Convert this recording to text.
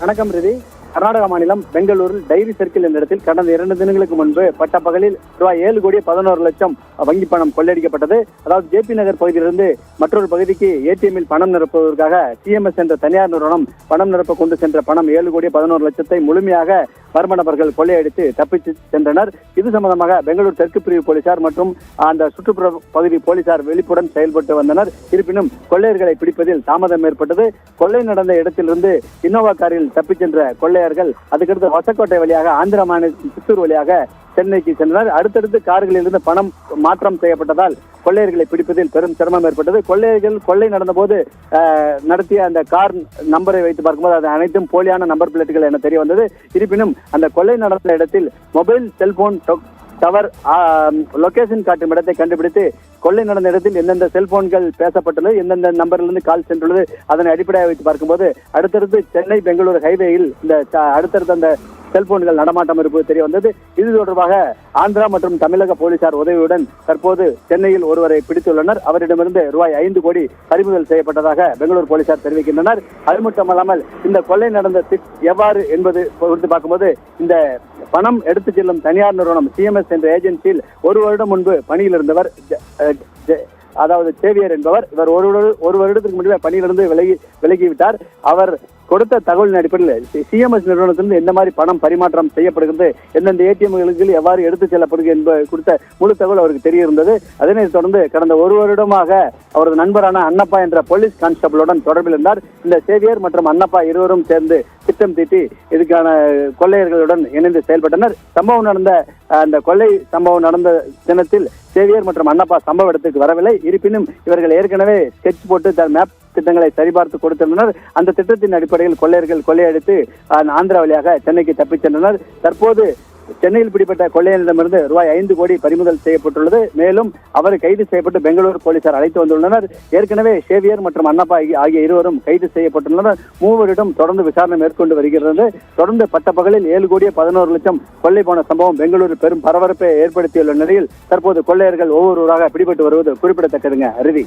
வணக்கம் ரிதி. கர்நாடக மாநிலம் பெங்களூரில் டைரி சர்க்கிள் என்ற இடத்தில் கடந்த 2 தினங்களுக்கு முன்பு பட்டப்பகலில் ரூபாய் 7,11,00,000 வங்கி பணம் கொள்ளையடிக்கப்பட்டது. அதாவது ஜேபி நகர் பகுதியிலிருந்து மற்றொரு பகுதிக்கு ஏடிஎம்மில் பணம் நிரப்புவதற்காக சிஎம்எஸ் என்ற தனியார் நிறுவனம் பணம் நிரப்ப கொண்டு சென்ற பணம் 7,11,00,000 முழுமையாக மர்ம நபர்கள் கொள்ளையடித்து தப்பிச்சு சென்றனர். இது சம்பந்தமாக பெங்களூர் தெற்கு பிரிவு போலீசார் மற்றும் அந்த சுற்றுப்புற பகுதி போலீசார் விழிப்புடன் செயல்பட்டு வந்தனர். இருப்பினும் கொள்ளையர்களை பிடிப்பதில் தாமதம் ஏற்பட்டது. கொள்ளை நடந்த இடத்திலிருந்து இன்னோவா காரில் தப்பிச் சென்ற கொள்ளையர்கள் அதுக்கடுத்து வசக்கோட்டை வழியாக ஆந்திர மாநிலத்தின் சித்தூர் வழியாக சென்னைக்கு சென்றனர். அடுத்தடுத்து கார்களில் இருந்து பணம் மாற்றம் செய்யப்பட்டதால் கொள்ளையர்களை பிடிப்பதில் பெரும் சிரமம் ஏற்பட்டது. கொள்ளையர்கள் கொள்ளை நடந்தபோது நடத்திய அந்த கார் நம்பரை வைத்து பார்க்கும்போது அது அனைத்தும் போலியான நம்பர் பிளேட்டுகள் என தெரிய வந்தது. இருப்பினும் அந்த கொள்ளை நடந்த இடத்தில் மொபைல் செல்போன் டவர் லொகேஷன் காட்டும் இடத்தை கண்டுபிடித்து கொள்ளை நடந்த இடத்தில் எந்தெந்த செல்போன்கள் பேசப்பட்டுள்ளது, எந்தெந்த நம்பரிலிருந்து கால் சென்றுள்ளது, அதனை அடிப்படையாக வைத்து பார்க்கும்போது அடுத்தடுத்து சென்னை பெங்களூரு ஹைவேயில் இந்த அடுத்தடுத்த அந்த செல்போன்கள் நடமாட்டம் இருப்பது தெரிய வந்தது. இது தொடர்பாக ஆந்திரா மற்றும் தமிழக போலீசார் உதவியுடன் தற்போது சென்னையில் ஒருவரை பிடித்துள்ளனர். அவரிடமிருந்து ரூபாய் 5 கோடி பறிமுதல் செய்யப்பட்டதாக பெங்களூர் போலீசார் தெரிவிக்கின்றனர். அது மட்டுமல்லாமல் இந்த கொள்ளை நடந்த எவ்வாறு என்பது குறித்து பார்க்கும்போது இந்த பணம் எடுத்துச் செல்லும் தனியார் நிறுவனம் சிஎம்எஸ் என்ற ஏஜென்சியில் 1 வருடம் முன்பு பணியில் இருந்தவர் அதாவது சேவியர் என்பவர். இவர் ஒரு வருடத்துக்கு முன்பே பணியிலிருந்து விலகிவிட்டார். அவர் கொடுத்த தகவலின் அடிப்படையில் சிஎம்எஸ் நிறுவனத்திலிருந்து எந்த மாதிரி பணம் பரிமாற்றம் செய்யப்படுகிறது, எந்தெந்த ஏடிஎம்களுக்கு எவ்வாறு எடுத்துச் செல்லப்படுகிறது என்பது குறித்த முழு தகவல் அவருக்கு தெரிய இருந்தது. அதனைத் தொடர்ந்து கடந்த 1 வருடமாக அவரது நண்பரான அன்னப்பா என்ற போலீஸ் கான்ஸ்டபிளுடன் தொடர்பில் இருந்தார். இந்த சேவியர் மற்றும் அன்னப்பா இருவரும் சேர்ந்து திட்டம் தீட்டி இதுக்கான கொள்ளையர்களுடன் இணைந்து செயல்பட்டனர். சம்பவம் நடந்த அந்த கொள்ளை சம்பவம் நடந்த தினத்தில் சேவியர் மற்றும் அன்னப்பா சம்பவ இடத்துக்கு வரவில்லை. இருப்பினும் இவர்கள் ஏற்கனவே ஸ்கெட்ச் போட்டு மேப் திட்டங்களை சரிபார்த்து கொடுத்திருந்தனர். அந்த திட்டத்தின் அடிப்படையில் கொள்ளையர்கள் கொள்ளையடித்து ஆந்திரா வழியாக சென்னைக்கு தப்பிச் சென்றனர். தற்போது சென்னையில் பிடிப்பட்ட கொள்ளையரிடமிருந்து ரூபாய் 5 கோடி பறிமுதல் செய்யப்பட்டுள்ளது. மேலும் அவர் கைது செய்யப்பட்டு பெங்களூரு போலீசார் அழைத்து வந்துள்ளனர். ஏற்கனவே சேவியர் மற்றும் அன்னப்பா ஆகிய இருவரும் கைது செய்யப்பட்டுள்ளனர். மூவரிடம் தொடர்ந்து விசாரணை மேற்கொண்டு வருகிறது. தொடர்ந்து பட்டப்பகலில் 7,11,00,000 கொள்ளை போன சம்பவம் பெங்களூரில் பெரும் பரபரப்பை ஏற்படுத்தியுள்ள நிலையில் தற்போது கொள்ளையர்கள் ஒவ்வொருவராக பிடிபட்டு வருவது குறிப்பிடத்தக்கதுங்க. அருவி.